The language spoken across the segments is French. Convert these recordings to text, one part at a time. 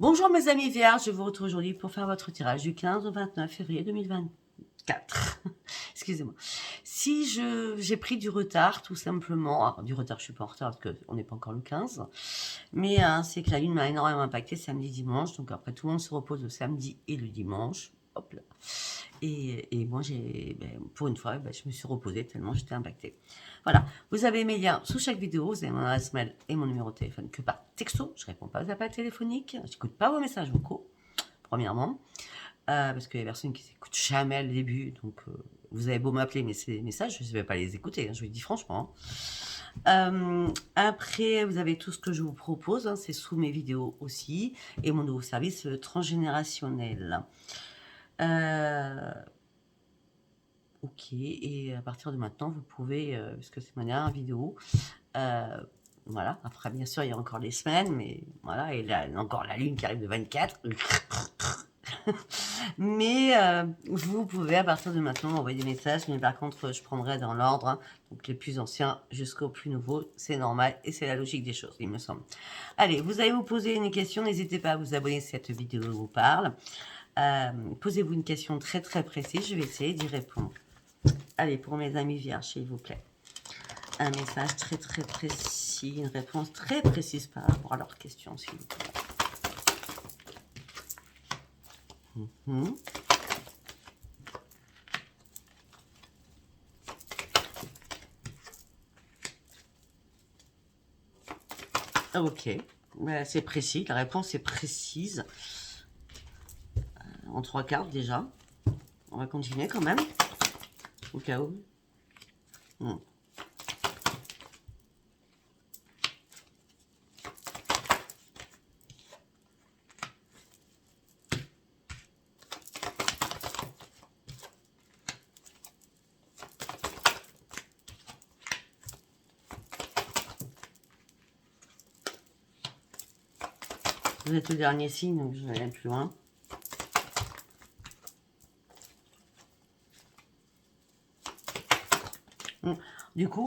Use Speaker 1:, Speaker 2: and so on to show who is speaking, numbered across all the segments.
Speaker 1: Bonjour mes amis vierges, je vous retrouve aujourd'hui pour faire votre tirage du 15 au 29 février 2024. Excusez-moi. Si j'ai pris du retard, tout simplement, alors, du retard, je suis pas en retard parce qu'on n'est pas encore le 15, mais c'est que la lune m'a énormément impacté samedi, dimanche, donc après tout le monde se repose le samedi et le dimanche. Hop là. Et moi, pour une fois, je me suis reposée tellement j'étais impactée. Voilà, vous avez mes liens sous chaque vidéo, vous avez mon adresse mail et mon numéro de téléphone que par texto. Je ne réponds pas aux appels téléphoniques, je n'écoute pas vos messages vocaux, premièrement, parce qu'il y a des personnes qui n'écoutent jamais le début, donc vous avez beau m'appeler, mais ces messages, je ne vais pas les écouter, hein, je vous le dis franchement. Après, vous avez tout ce que je vous propose, hein, c'est sous mes vidéos aussi, et mon nouveau service transgénérationnel. Ok, et à partir de maintenant, vous pouvez, puisque c'est ma dernière vidéo, voilà, après bien sûr il y a encore les semaines, mais voilà, et là encore la lune qui arrive de 24. Mais vous pouvez à partir de maintenant envoyer des messages, mais par contre je prendrai dans l'ordre, hein, donc les plus anciens jusqu'aux plus nouveaux, c'est normal et c'est la logique des choses, il me semble. Allez, vous allez vous poser une question, n'hésitez pas à vous abonner si cette vidéo vous parle. Posez-vous une question très très précise, je vais essayer d'y répondre. Allez, pour mes amis vierges, s'il vous plaît. Un message très très précis, une réponse très précise par rapport à leurs questions, s'il vous plaît. Ok, c'est précis, la réponse est précise. En 3 cartes déjà. On va continuer quand même, au cas où. Vous êtes le dernier signe, donc je vais aller plus loin. Du coup,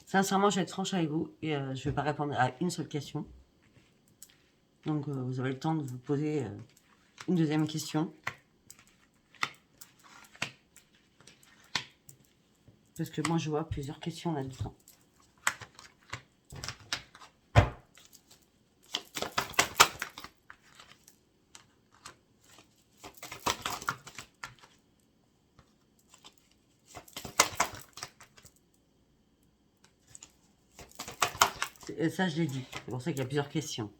Speaker 1: sincèrement, je vais être franche avec vous et je ne vais pas répondre à une seule question. Donc, vous aurez le temps de vous poser une deuxième question. Parce que moi, je vois plusieurs questions là-dedans. Ça, je l'ai dit. C'est pour ça qu'il y a plusieurs questions.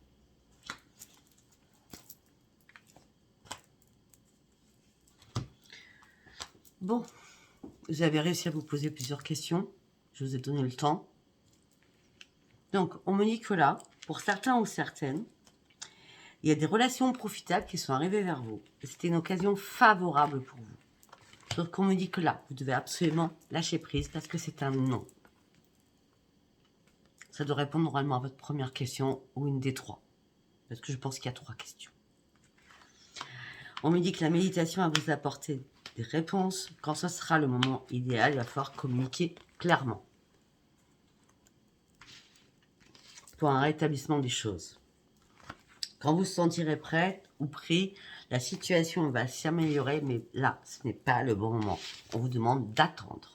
Speaker 1: Bon, vous avez réussi à vous poser plusieurs questions. Je vous ai donné le temps. Donc, on me dit que là, pour certains ou certaines, il y a des relations profitables qui sont arrivées vers vous. C'était une occasion favorable pour vous. Donc, on me dit que là, vous devez absolument lâcher prise parce que c'est un non. Ça doit répondre normalement à votre première question ou une des 3. Parce que je pense qu'il y a 3 questions. On me dit que la méditation va vous apporter des réponses. Quand ce sera le moment idéal, il va falloir communiquer clairement. Pour un rétablissement des choses. Quand vous vous sentirez prêt ou pris, la situation va s'améliorer, mais là, ce n'est pas le bon moment. On vous demande d'attendre.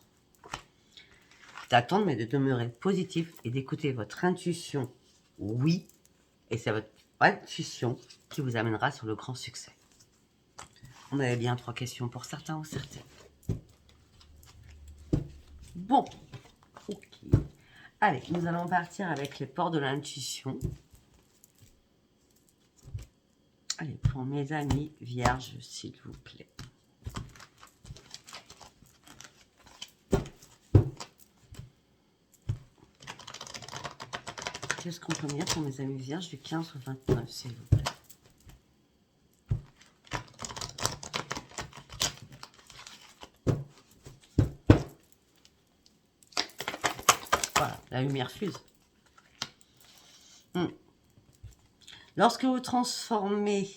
Speaker 1: D'attendre, mais de demeurer positif et d'écouter votre intuition. Oui, et c'est votre intuition qui vous amènera sur le grand succès. On avait bien 3 questions pour certains ou certaines. Bon, ok. Allez, nous allons partir avec les ports de l'intuition. Allez, pour mes amis vierges, s'il vous plaît. Qu'est-ce qu'on peut me dire pour mes amis vierges du 15 au 29, s'il vous plaît? Voilà, la lumière fuse. Lorsque vous transformez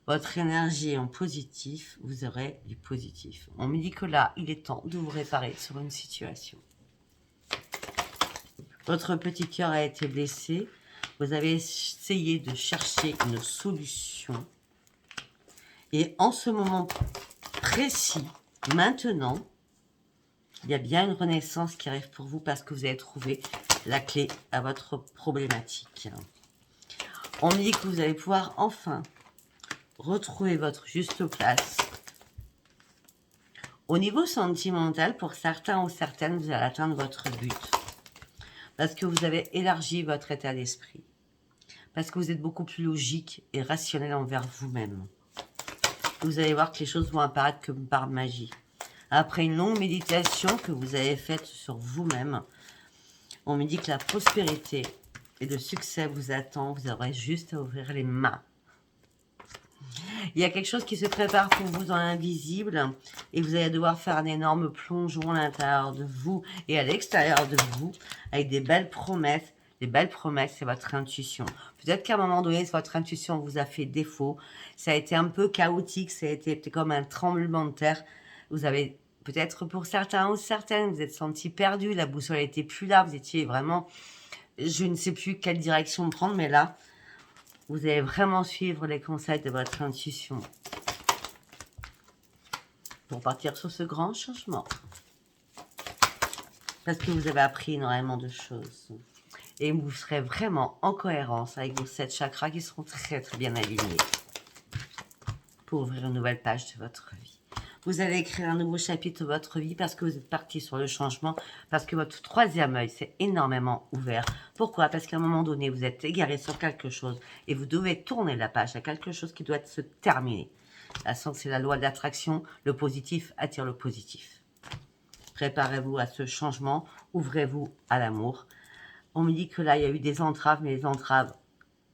Speaker 1: votre énergie en positif, vous aurez du positif. On me dit que là, il est temps de vous réparer sur une situation. Votre petit cœur a été blessé. Vous avez essayé de chercher une solution. Et en ce moment précis, maintenant, il y a bien une renaissance qui arrive pour vous parce que vous avez trouvé la clé à votre problématique. On me dit que vous allez pouvoir enfin retrouver votre juste place. Au niveau sentimental, pour certains ou certaines, vous allez atteindre votre but. Parce que vous avez élargi votre état d'esprit. Parce que vous êtes beaucoup plus logique et rationnel envers vous-même. Vous allez voir que les choses vont apparaître comme par magie. Après une longue méditation que vous avez faite sur vous-même, on me dit que la prospérité et le succès vous attend. Vous aurez juste à ouvrir les mains. Il y a quelque chose qui se prépare pour vous dans l'invisible et vous allez devoir faire un énorme plongeon à l'intérieur de vous et à l'extérieur de vous avec des belles promesses. Les belles promesses, c'est votre intuition. Peut-être qu'à un moment donné, votre intuition vous a fait défaut. Ça a été un peu chaotique, ça a été comme un tremblement de terre. Vous avez peut-être pour certains ou certaines, vous êtes senti perdu, la boussole n'était plus là, vous étiez vraiment, je ne sais plus quelle direction prendre, mais là, vous allez vraiment suivre les conseils de votre intuition pour partir sur ce grand changement. Parce que vous avez appris énormément de choses. Et vous serez vraiment en cohérence avec vos 7 chakras qui seront très très bien alignés pour ouvrir une nouvelle page de votre vie. Vous allez écrire un nouveau chapitre de votre vie parce que vous êtes parti sur le changement, parce que votre troisième œil s'est énormément ouvert. Pourquoi? Parce qu'à un moment donné, vous êtes égaré sur quelque chose et vous devez tourner la page à quelque chose qui doit se terminer. C'est la loi de l'attraction, le positif attire le positif. Préparez-vous à ce changement, ouvrez-vous à l'amour. On me dit que là, il y a eu des entraves, mais les entraves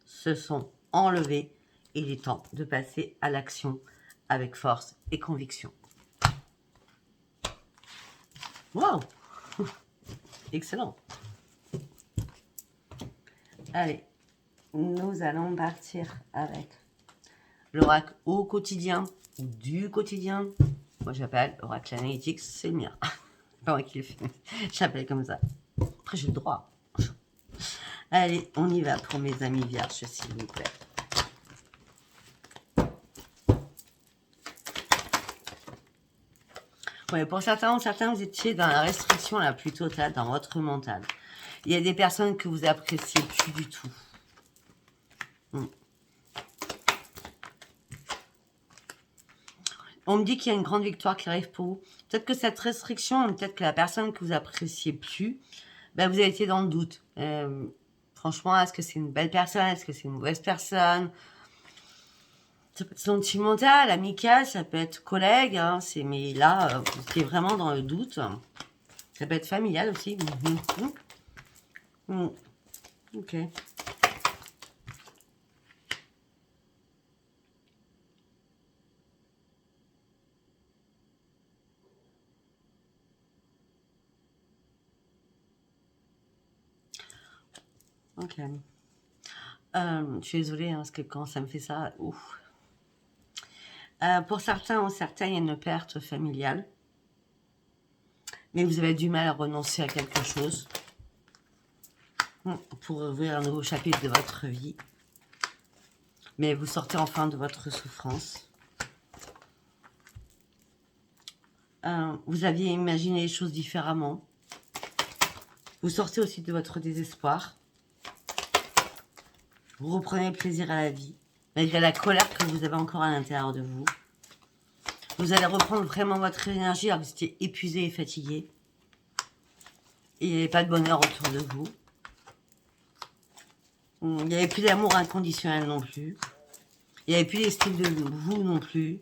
Speaker 1: se sont enlevées. Et il est temps de passer à l'action avec force et conviction. Wow! Excellent! Allez, nous allons partir avec l'oracle au quotidien ou du quotidien. Moi, j'appelle oracle analytics, c'est le mien. Pas moi qui le fais, j'appelle comme ça. Après, j'ai le droit. Allez, on y va pour mes amis vierges, s'il vous plaît. Ouais, pour certains, vous étiez dans la restriction la plus totale dans votre mental. Il y a des personnes que vous appréciez plus du tout. On me dit qu'il y a une grande victoire qui arrive pour vous. Peut-être que cette restriction, peut-être que la personne que vous appréciez plus, ben vous avez été dans le doute. Franchement, est-ce que c'est une belle personne? Est-ce que c'est une mauvaise personne? Ça peut être sentimental, amical, ça peut être collègue. Hein, mais là, vous étiez vraiment dans le doute. Ça peut être familial aussi. Ok. Ok. Je suis désolée, hein, parce que quand ça me fait ça, ouf. Pour certains ou certaines, il y a une perte familiale. Mais vous avez du mal à renoncer à quelque chose pour ouvrir un nouveau chapitre de votre vie. Mais vous sortez enfin de votre souffrance. Vous aviez imaginé les choses différemment. Vous sortez aussi de votre désespoir. Vous reprenez plaisir à la vie, malgré la colère que vous avez encore à l'intérieur de vous. Vous allez reprendre vraiment votre énergie alors que vous étiez épuisé et fatigué. Et il n'y avait pas de bonheur autour de vous. Il n'y avait plus d'amour inconditionnel non plus. Il n'y avait plus d'estime de vous non plus.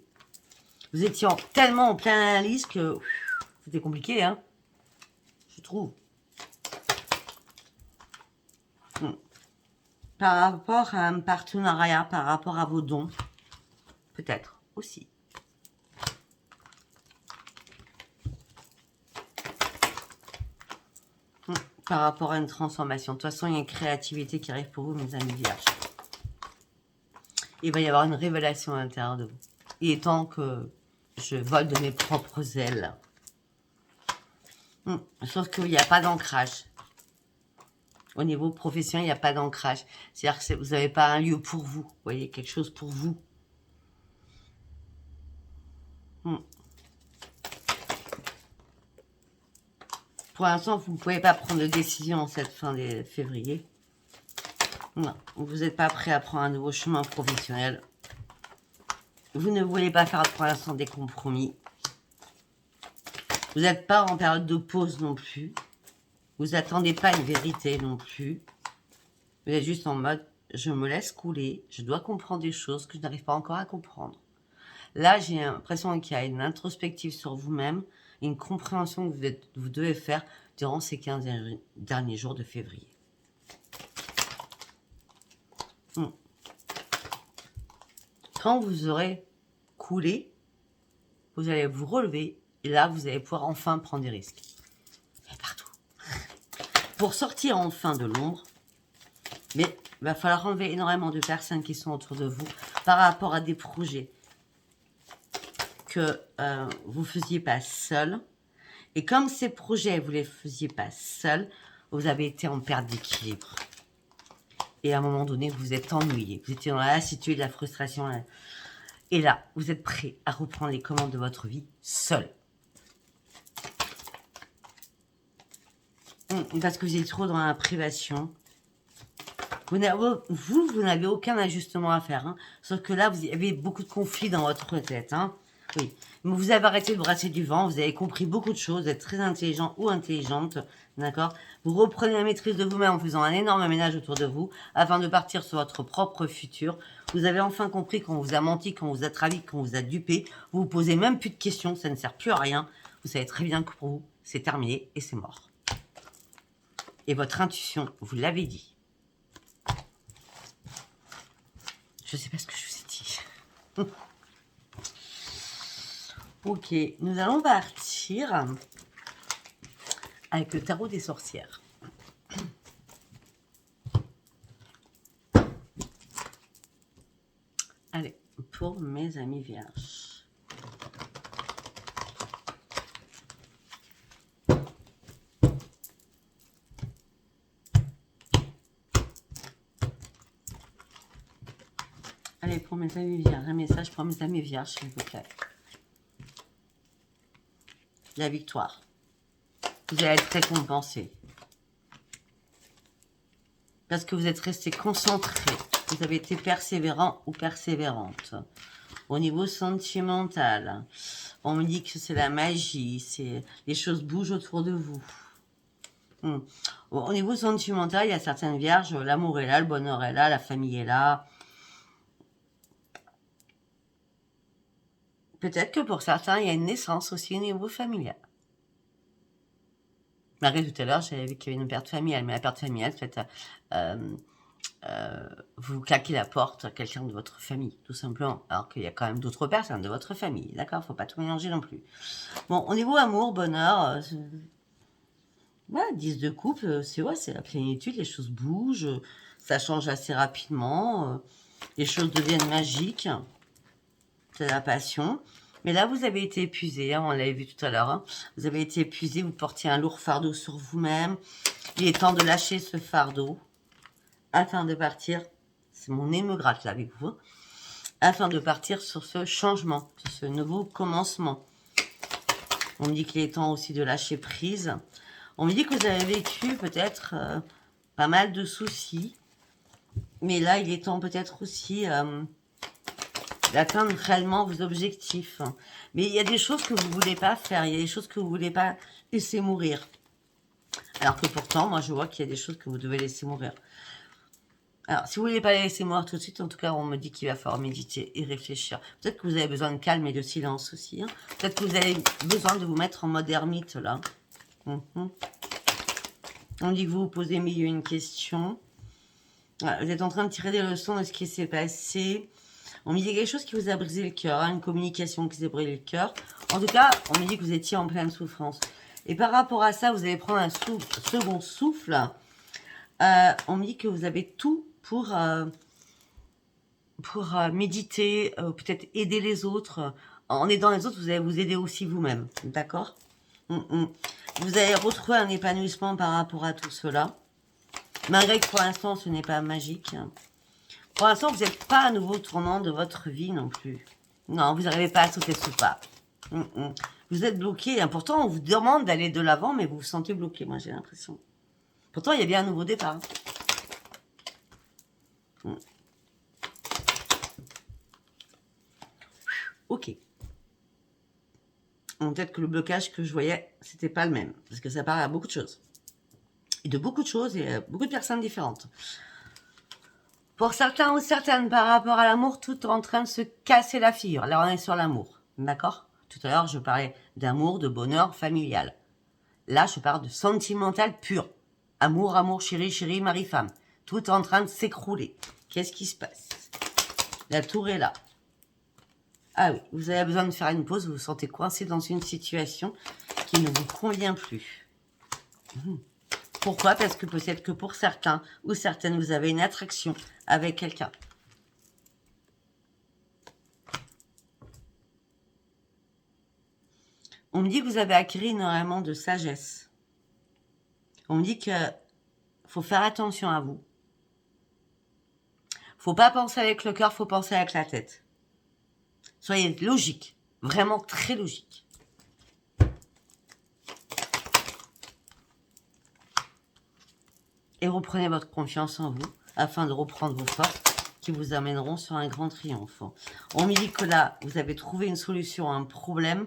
Speaker 1: Vous étiez tellement en pleine analyse que c'était compliqué, hein, je trouve. Par rapport à un partenariat, par rapport à vos dons, peut-être aussi. Par rapport à une transformation. De toute façon, il y a une créativité qui arrive pour vous, mes amis vierges. Il va y avoir une révélation à l'intérieur de vous. Il est temps que je vole de mes propres ailes. Sauf qu'il n'y a pas d'ancrage. Au niveau professionnel, il n'y a pas d'ancrage. C'est-à-dire que vous n'avez pas un lieu pour vous. Vous voyez, quelque chose pour vous. Pour l'instant, vous ne pouvez pas prendre de décision en cette fin de février. Non, vous n'êtes pas prêt à prendre un nouveau chemin professionnel. Vous ne voulez pas faire pour l'instant des compromis. Vous n'êtes pas en période de pause non plus. Vous n'attendez pas une vérité non plus. Vous êtes juste en mode, je me laisse couler, je dois comprendre des choses que je n'arrive pas encore à comprendre. Là, j'ai l'impression qu'il y a une introspective sur vous-même, une compréhension que vous devez faire durant ces 15 derniers jours de février. Quand vous aurez coulé, vous allez vous relever et là, vous allez pouvoir enfin prendre des risques. Et partout. Pour sortir enfin de l'ombre, mais il va falloir enlever énormément de personnes qui sont autour de vous par rapport à des projets que vous ne faisiez pas seul. Et comme ces projets, vous ne les faisiez pas seul, vous avez été en perte d'équilibre. Et à un moment donné, vous êtes ennuyé. Vous étiez dans la lassitude, la frustration. Et là, vous êtes prêt à reprendre les commandes de votre vie seul. Parce que vous êtes trop dans la privation. Vous n'avez aucun ajustement à faire. Hein. Sauf que là, vous avez beaucoup de conflits dans votre tête. Hein. Oui. Mais vous avez arrêté de brasser du vent. Vous avez compris beaucoup de choses. Vous êtes très intelligent ou intelligente. D'accord. Vous reprenez la maîtrise de vous-même en faisant un énorme ménage autour de vous afin de partir sur votre propre futur. Vous avez enfin compris qu'on vous a menti, qu'on vous a trahi, qu'on vous a dupé. Vous vous posez même plus de questions. Ça ne sert plus à rien. Vous savez très bien que pour vous, c'est terminé et c'est mort. Et votre intuition, vous l'avez dit. Je ne sais pas ce que je vous ai dit. Ok, nous allons partir avec le tarot des sorcières. Allez, pour mes amis vierges. Allez, pour mes amis vierges, un message pour mes amis vierges, s'il vous plaît. La victoire. Vous allez être récompensé. Parce que vous êtes resté concentré. Vous avez été persévérant ou persévérante. Au niveau sentimental, on me dit que c'est la magie, les choses bougent autour de vous. Au niveau sentimental, il y a certaines vierges, l'amour est là, le bonheur est là, la famille est là. Peut-être que pour certains, il y a une naissance aussi au niveau familial. Malgré tout à l'heure, j'avais vu qu'il y avait une perte familiale, mais la perte familiale, peut-être vous claquez la porte à quelqu'un de votre famille, tout simplement. Alors qu'il y a quand même d'autres personnes de votre famille, d'accord? Faut pas tout mélanger non plus. Bon, au niveau amour, bonheur, voilà, 10 de coupe, c'est la plénitude, les choses bougent, ça change assez rapidement, les choses deviennent magiques, c'est la passion. Mais là, vous avez été épuisé, hein, on l'avait vu tout à l'heure. Hein. Vous avez été épuisé, vous portiez un lourd fardeau sur vous-même. Il est temps de lâcher ce fardeau afin de partir. C'est mon nez me gratte là avec vous. Hein, afin de partir sur ce changement, sur ce nouveau commencement. On me dit qu'il est temps aussi de lâcher prise. On me dit que vous avez vécu peut-être pas mal de soucis. Mais là, il est temps peut-être aussi d'atteindre réellement vos objectifs. Mais il y a des choses que vous ne voulez pas faire, il y a des choses que vous ne voulez pas laisser mourir. Alors que pourtant, moi je vois qu'il y a des choses que vous devez laisser mourir. Alors, si vous ne voulez pas les laisser mourir tout de suite, en tout cas, on me dit qu'il va falloir méditer et réfléchir. Peut-être que vous avez besoin de calme et de silence aussi. Hein. Peut-être que vous avez besoin de vous mettre en mode ermite, là. On dit que vous vous posez mille et une questions. Voilà, vous êtes en train de tirer des leçons de ce qui s'est passé. On me dit quelque chose qui vous a brisé le cœur, hein, une communication qui s'est brisé le cœur. En tout cas, on me dit que vous étiez en pleine souffrance. Et par rapport à ça, vous allez prendre un second souffle. On me dit que vous avez tout pour méditer, peut-être aider les autres. En aidant les autres, vous allez vous aider aussi vous-même. D'accord? Vous allez retrouver un épanouissement par rapport à tout cela. Malgré que pour l'instant, ce n'est pas magique. Pour l'instant, vous n'êtes pas à nouveau au tournant de votre vie non plus. Non, vous n'arrivez pas à sauter ce pas. Vous êtes bloqué. Pourtant, on vous demande d'aller de l'avant, mais vous vous sentez bloqué, moi, j'ai l'impression. Pourtant, il y a bien un nouveau départ. Ok. Peut-être que le blocage que je voyais, c'était pas le même. Parce que ça parle à beaucoup de choses. Et de beaucoup de choses et beaucoup de personnes différentes. Pour certains ou certaines, par rapport à l'amour, tout est en train de se casser la figure. Là, on est sur l'amour. D'accord? Tout à l'heure, je parlais d'amour, de bonheur familial. Là, je parle de sentimental pur. Amour, amour, chéri, chéri, mari, femme. Tout est en train de s'écrouler. Qu'est-ce qui se passe? La tour est là. Ah oui, vous avez besoin de faire une pause. Vous vous sentez coincé dans une situation qui ne vous convient plus. Pourquoi? Parce que peut-être que pour certains ou certaines, vous avez une attraction avec quelqu'un. On me dit que vous avez acquis énormément de sagesse. On me dit que faut faire attention à vous. Faut pas penser avec le cœur, faut penser avec la tête. Soyez logique, vraiment très logique. Et reprenez votre confiance en vous afin de reprendre vos forces qui vous amèneront sur un grand triomphe. On me dit que là, vous avez trouvé une solution à un problème,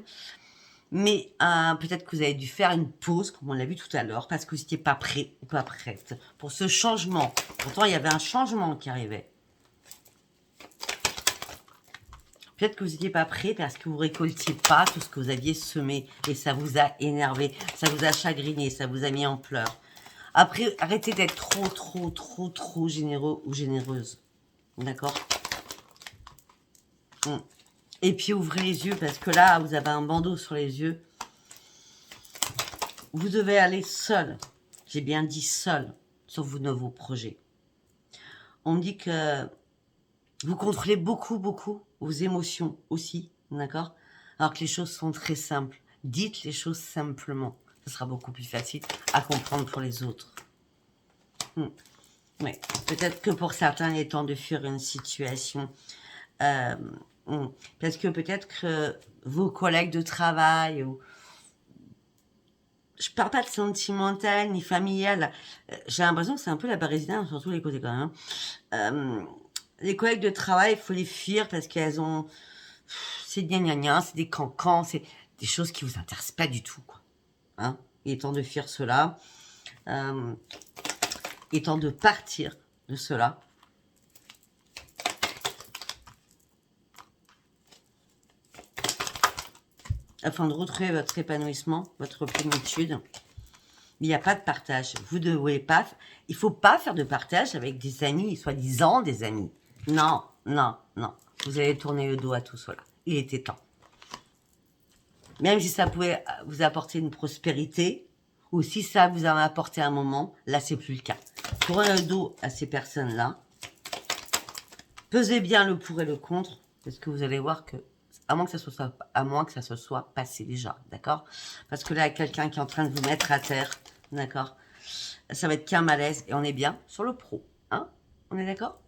Speaker 1: mais peut-être que vous avez dû faire une pause, comme on l'a vu tout à l'heure, parce que vous n'étiez pas prêt ou pas prête pour ce changement. Pourtant, il y avait un changement qui arrivait. Peut-être que vous n'étiez pas prêt parce que vous récoltiez pas tout ce que vous aviez semé et ça vous a énervé, ça vous a chagriné, ça vous a mis en pleurs. Après, arrêtez d'être trop généreux ou généreuse. D'accord? Et puis, ouvrez les yeux parce que là, vous avez un bandeau sur les yeux. Vous devez aller seul. J'ai bien dit seul sur vos nouveaux projets. On me dit que vous contrôlez beaucoup vos émotions aussi. D'accord? Alors que les choses sont très simples. Dites les choses simplement. Ce sera beaucoup plus facile à comprendre pour les autres. Oui, peut-être que pour certains, il est temps de fuir une situation. Parce que peut-être que vos collègues de travail, ou je parle pas de sentimental ni familial, j'ai l'impression que c'est un peu la parisienne sur tous les côtés quand même. Les collègues de travail, il faut les fuir parce qu'elles ont... C'est gna c'est des cancans, c'est des choses qui vous intéressent pas du tout, quoi. Hein? Il est temps de fuir cela. Il est temps de partir de cela. Afin de retrouver votre épanouissement, votre plénitude. Il n'y a pas de partage. Vous ne devez pas... Il ne faut pas faire de partage avec des amis, soi-disant des amis. Non. Vous allez tourner le dos à tout cela. Il était temps. Même si ça pouvait vous apporter une prospérité, ou si ça vous en a apporté un moment, là, c'est plus le cas. Tournez le dos à ces personnes-là. Pesez bien le pour et le contre, parce que vous allez voir que, à moins que ça se soit passé déjà, d'accord? Parce que là, il y a quelqu'un qui est en train de vous mettre à terre, d'accord? Ça va être qu'un malaise, et on est bien sur le pro, hein? On est d'accord?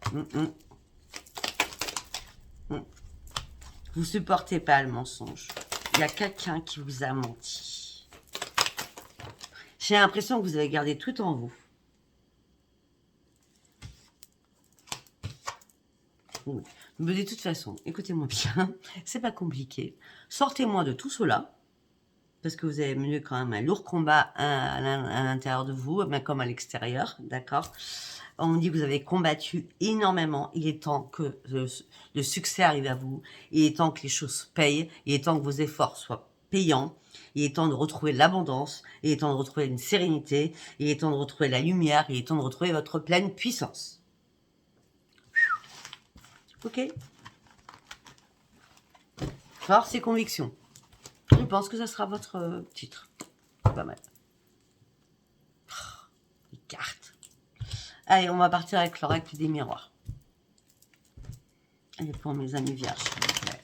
Speaker 1: Vous supportez pas le mensonge. Il y a quelqu'un qui vous a menti. J'ai l'impression que vous avez gardé tout en vous. Mais de toute façon, écoutez-moi bien, c'est pas compliqué. Sortez-moi de tout cela, parce que vous avez mené quand même un lourd combat à l'intérieur de vous, mais comme à l'extérieur, d'accord? On me dit que vous avez combattu énormément. Il est temps que le succès arrive à vous. Il est temps que les choses payent. Il est temps que vos efforts soient payants. Il est temps de retrouver l'abondance. Il est temps de retrouver une sérénité. Il est temps de retrouver la lumière. Il est temps de retrouver votre pleine puissance. Ok? Alors, ces convictions. Je pense que ça sera votre titre. Pas mal. Les cartes. Allez, on va partir avec l'oracle des miroirs. Allez, pour mes amis vierges, s'il vous plaît.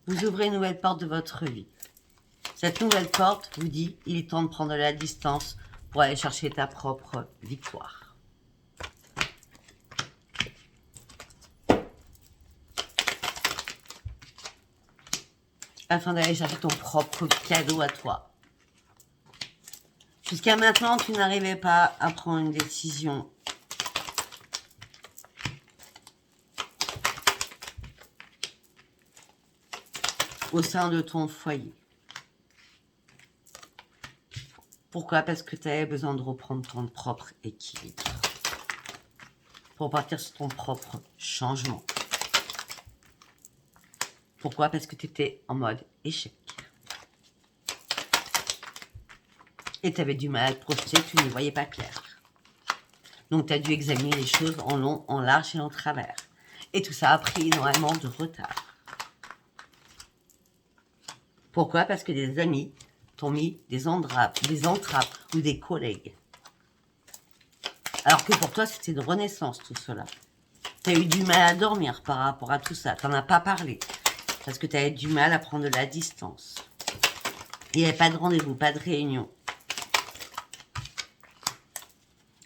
Speaker 1: vous ouvrez une nouvelle porte de votre vie. Cette nouvelle porte vous dit, il est temps de prendre la distance pour aller chercher ta propre victoire. Afin d'aller chercher ton propre cadeau à toi. Jusqu'à maintenant, tu n'arrivais pas à prendre une décision. Au sein de ton foyer. Pourquoi? Parce que tu avais besoin de reprendre ton propre équilibre. Pour partir sur ton propre changement. Pourquoi? Parce que tu étais en mode échec. Et tu avais du mal à te projeter, tu ne voyais pas clair. Donc tu as dû examiner les choses en long, en large et en travers. Et tout ça a pris énormément de retard. Pourquoi? Parce que des amis t'ont mis des entraves ou des collègues. Alors que pour toi, c'était une renaissance, tout cela. Tu as eu du mal à dormir par rapport à tout ça. Tu n'en as pas parlé. Parce que tu avais du mal à prendre de la distance. Il n'y avait pas de rendez-vous, pas de réunion.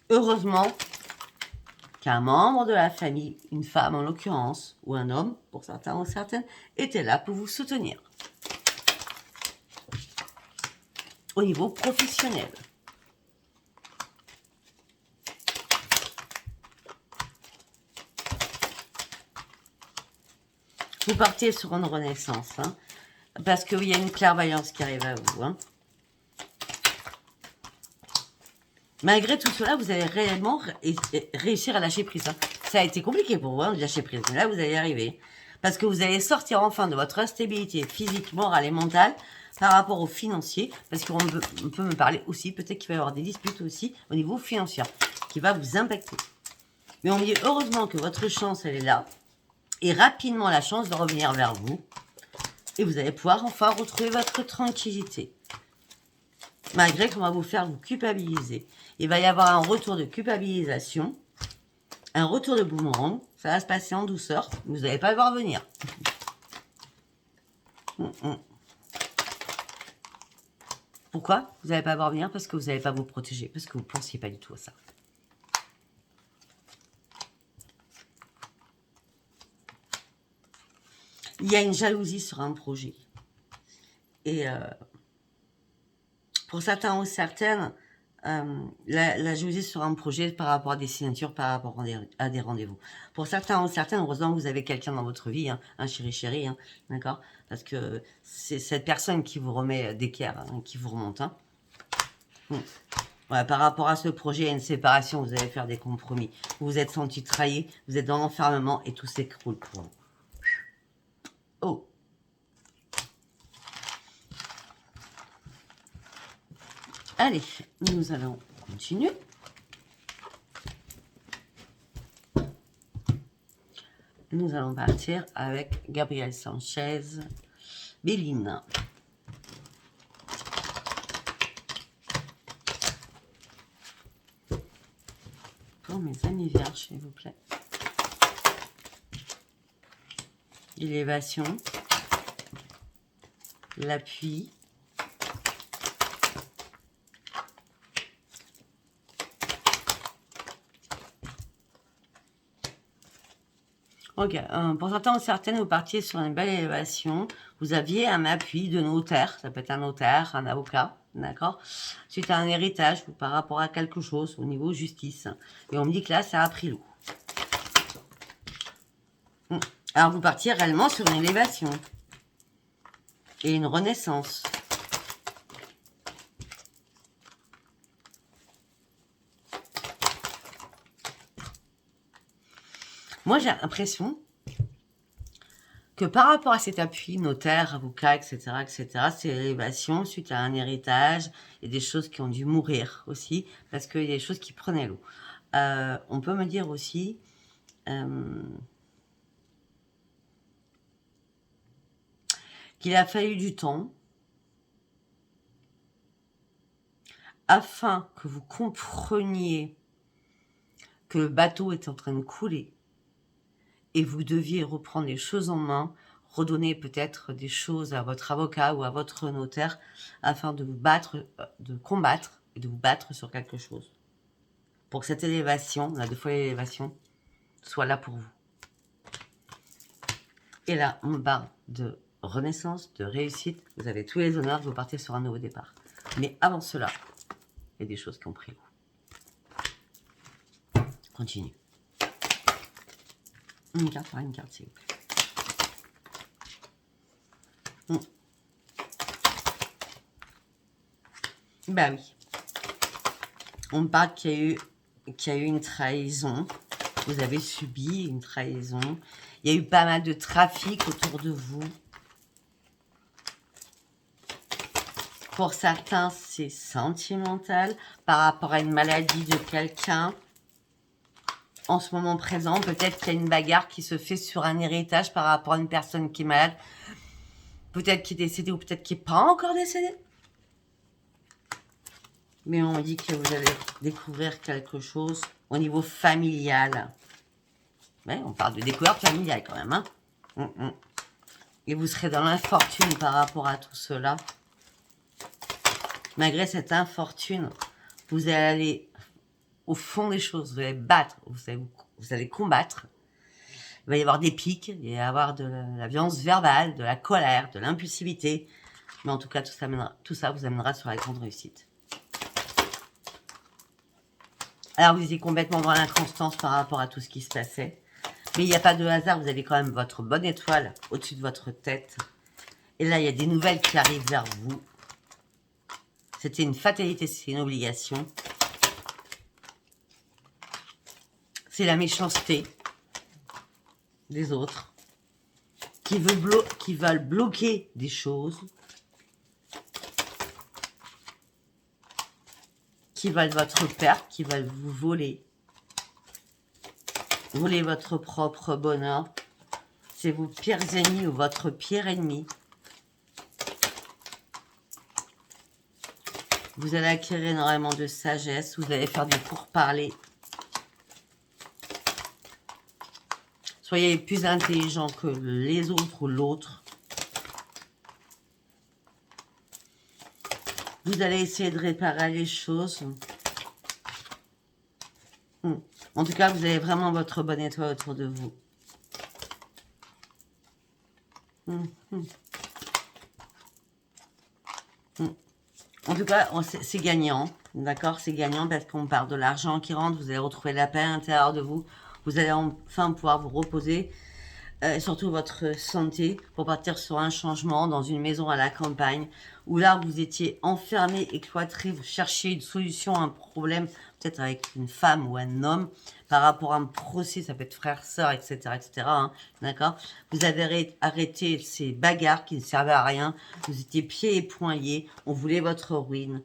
Speaker 1: Heureusement qu'un membre de la famille, une femme en l'occurrence, ou un homme, pour certains ou certaines, était là pour vous soutenir. Au niveau professionnel. Vous partez sur une renaissance, hein, parce qu'il y a une clairvoyance qui arrive à vous. Hein. Malgré tout cela, vous allez réellement réussir à lâcher prise. Hein. Ça a été compliqué pour vous, hein, de lâcher prise, mais là, vous allez y arriver. Parce que vous allez sortir enfin de votre instabilité physique, morale et mentale, par rapport au financier, parce qu'on peut me parler aussi, peut-être qu'il va y avoir des disputes aussi au niveau financier, qui va vous impacter. Mais on me dit heureusement que votre chance, elle est là, et rapidement la chance va revenir vers vous, et vous allez pouvoir enfin retrouver votre tranquillité. Malgré qu'on va vous faire vous culpabiliser. Il va y avoir un retour de culpabilisation, un retour de boomerang, ça va se passer en douceur, vous n'allez pas le voir venir. Pourquoi vous n'allez pas voir venir? Parce que vous n'allez pas vous protéger, parce que vous ne pensiez pas du tout à ça. Il y a une jalousie sur un projet. Et pour certains ou certaines, la jalousie sur un projet par rapport à des signatures, par rapport à des rendez-vous. Pour certains ou certaines, heureusement que vous avez quelqu'un dans votre vie, hein, un chéri, hein, d'accord? Parce que c'est cette personne qui vous remet d'équerre, hein, qui vous remonte. Hein. Ouais, par rapport à ce projet, il y a une séparation, vous allez faire des compromis. Vous vous êtes senti trahi, vous êtes dans l'enfermement et tout s'écroule pour vous. Oh! Allez, nous allons continuer. Nous allons partir avec Gabriel Sanchez, Béline. Pour mes amis vierges, s'il vous plaît. L'élévation, l'appui, ok, pour certains ou certaines, vous partiez sur une belle élévation. Vous aviez un appui de notaire, ça peut être un notaire, un avocat, d'accord? Suite à un héritage ou par rapport à quelque chose au niveau justice. Et on me dit que là, ça a pris l'eau. Alors, vous partiez réellement sur une élévation et une renaissance. Moi, j'ai l'impression que par rapport à cet appui, notaire, avocat, etc., c'est l'élévation suite à un héritage et des choses qui ont dû mourir aussi, parce qu'il y a des choses qui prenaient l'eau. On peut me dire aussi qu'il a fallu du temps afin que vous compreniez que le bateau est en train de couler et vous deviez reprendre les choses en main, redonner peut-être des choses à votre avocat ou à votre notaire afin de vous battre, de combattre et de vous battre sur quelque chose. Pour que cette élévation, la 2 fois l'élévation, soit là pour vous. Et là, on parle de renaissance, de réussite. Vous avez tous les honneurs, vous partez sur un nouveau départ. Mais avant cela, il y a des choses qui ont pris vous. Continue. Une carte par une carte, s'il vous plaît. Bah oui. On me parle qu'il y a eu une trahison. Vous avez subi une trahison. Il y a eu pas mal de trafic autour de vous. Pour certains, c'est sentimental par rapport à une maladie de quelqu'un. En ce moment présent, peut-être qu'il y a une bagarre qui se fait sur un héritage par rapport à une personne qui est malade. Peut-être qui est décédée ou peut-être qui n'est pas encore décédée. Mais on dit que vous allez découvrir quelque chose au niveau familial. Ouais, on parle de découverte familiale quand même. Hein. Et vous serez dans l'infortune par rapport à tout cela. Malgré cette infortune, vous allez aller au fond des choses. Vous allez battre, vous allez combattre. Il va y avoir des pics, il va y avoir de la violence verbale, de la colère, de l'impulsivité. Mais en tout cas, tout ça vous amènera sur la grande réussite. Alors, vous étiez complètement dans l'inconstance par rapport à tout ce qui se passait. Mais il n'y a pas de hasard, vous avez quand même votre bonne étoile au-dessus de votre tête. Et là, il y a des nouvelles qui arrivent vers vous. C'était une fatalité, c'est une obligation. C'est la méchanceté des autres qui veulent bloquer des choses, qui veulent votre perte, qui veulent vous voler votre propre bonheur. C'est vos pires ennemis ou votre pire ennemi. Vous allez acquérir énormément de sagesse, vous allez faire du pourparler. Soyez plus intelligent que les autres ou l'autre. Vous allez essayer de réparer les choses. En tout cas, vous avez vraiment votre bonne étoile autour de vous. En tout cas, c'est gagnant. D'accord? C'est gagnant parce qu'on parle de l'argent qui rentre. Vous allez retrouver la paix à l'intérieur de vous. Vous allez enfin pouvoir vous reposer. Surtout votre santé, pour partir sur un changement dans une maison à la campagne, où là vous étiez enfermé, cloîtré, vous cherchiez une solution à un problème, peut-être avec une femme ou un homme, par rapport à un procès, ça peut être frère, sœur, etc., etc., hein, d'accord? Vous avez arrêté ces bagarres qui ne servaient à rien, vous étiez pieds et poings liés, on voulait votre ruine.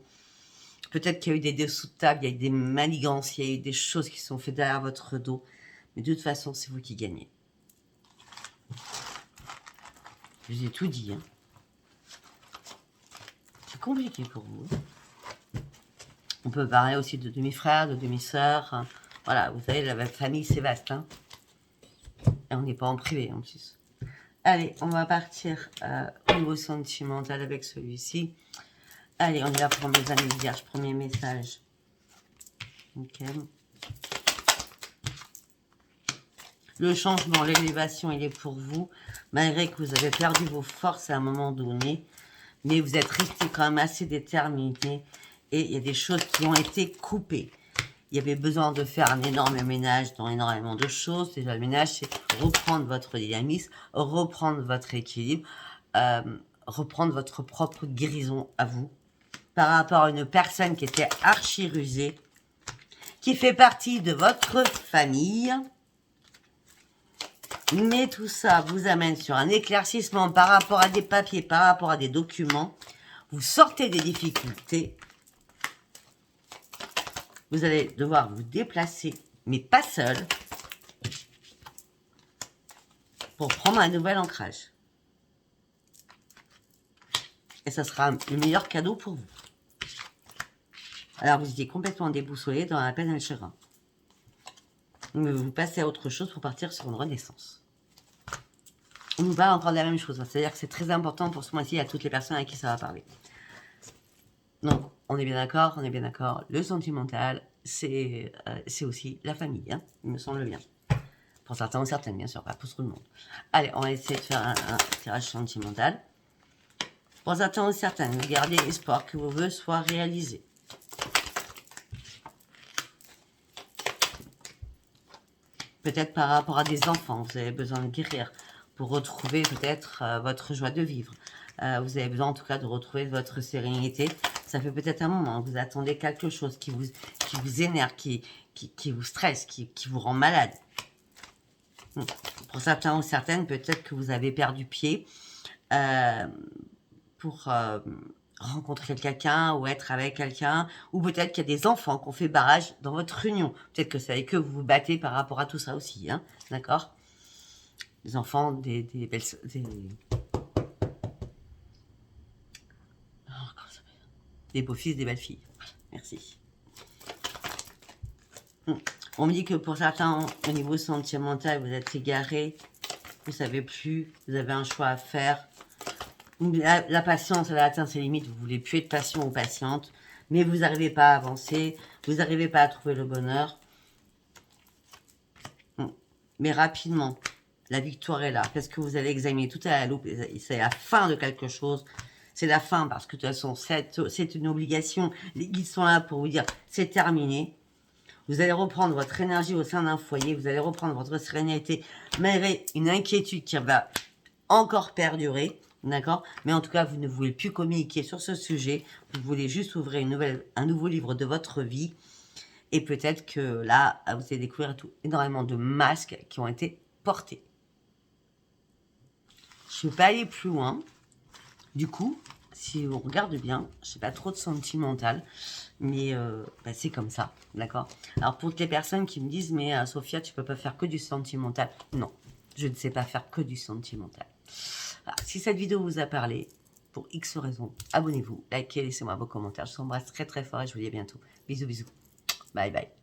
Speaker 1: Peut-être qu'il y a eu des dessous de table, il y a eu des manigances, il y a eu des choses qui sont faites derrière votre dos, mais de toute façon, c'est vous qui gagnez. Je vous ai tout dit. Hein. C'est compliqué pour vous. On peut parler aussi de demi-frères, de demi-sœurs. Hein. Voilà, vous savez, la famille, c'est vaste. Hein. Et on n'est pas en privé, en plus. Allez, on va partir au niveau sentimental avec celui-ci. Allez, on est là pour mes amis vierges. Premier message. Ok. Le changement, l'élévation, il est pour vous, malgré que vous avez perdu vos forces à un moment donné, mais vous êtes resté quand même assez déterminé et il y a des choses qui ont été coupées. Il y avait besoin de faire un énorme ménage dans énormément de choses. Déjà, le ménage, c'est reprendre votre dynamisme, reprendre votre équilibre, reprendre votre propre guérison à vous, par rapport à une personne qui était archi rusée, qui fait partie de votre famille. Mais tout ça vous amène sur un éclaircissement par rapport à des papiers, par rapport à des documents. Vous sortez des difficultés. Vous allez devoir vous déplacer, mais pas seul, pour prendre un nouvel ancrage. Et ça sera le meilleur cadeau pour vous. Alors vous étiez complètement déboussolé dans la peine et le chagrin. Mais vous passez à autre chose pour partir sur une renaissance. on nous parle encore de la même chose. C'est-à-dire que c'est très important pour ce mois-ci à toutes les personnes à qui ça va parler. Donc, on est bien d'accord, on est bien d'accord. Le sentimental, c'est aussi la famille, hein, il me semble bien. Pour certains ou certaines, bien sûr, pas pour tout le monde. Allez, on va essayer de faire un tirage sentimental. Pour certains ou certaines, vous gardez espoir que vos vœux soient réalisés. Peut-être par rapport à des enfants, vous avez besoin de guérir pour retrouver peut-être votre joie de vivre. Vous avez besoin en tout cas de retrouver votre sérénité. Ça fait peut-être un moment que vous attendez quelque chose qui vous énerve, qui vous stresse, qui vous rend malade. Pour certains ou certaines, peut-être que vous avez perdu pied pour rencontrer quelqu'un ou être avec quelqu'un, ou peut-être qu'il y a des enfants qui ont fait barrage dans votre union. Peut-être que c'est avec eux que vous vous battez par rapport à tout ça aussi, hein, d'accord? Des enfants, des belles... des beaux-fils, des belles-filles. Merci. On me dit que pour certains, au niveau sentimental, vous êtes égaré, vous savez plus, vous avez un choix à faire. La patience, elle a atteint ses limites, vous voulez plus être patient ou patiente, mais vous n'arrivez pas à avancer, vous n'arrivez pas à trouver le bonheur. Mais rapidement, la victoire est là, parce que vous allez examiner tout à la loupe, c'est la fin de quelque chose. C'est la fin, parce que de toute façon, c'est une obligation. Les guides sont là pour vous dire, c'est terminé. Vous allez reprendre votre énergie au sein d'un foyer, vous allez reprendre votre sérénité, malgré une inquiétude qui va encore perdurer, d'accord? Mais en tout cas, vous ne voulez plus communiquer sur ce sujet, vous voulez juste ouvrir un nouveau livre de votre vie, et peut-être que là, vous allez découvrir énormément de masques qui ont été portés. Je ne vais pas aller plus loin. Du coup, si on regarde bien, je n'ai pas trop de sentimental, mais c'est comme ça, d'accord? Alors pour toutes les personnes qui me disent, mais Sophia, tu peux pas faire que du sentimental. Non, je ne sais pas faire que du sentimental. Alors, si cette vidéo vous a parlé, pour X raisons, abonnez-vous, likez, laissez-moi vos commentaires. Je vous embrasse très très fort et je vous dis à bientôt. Bisous, bisous. Bye bye.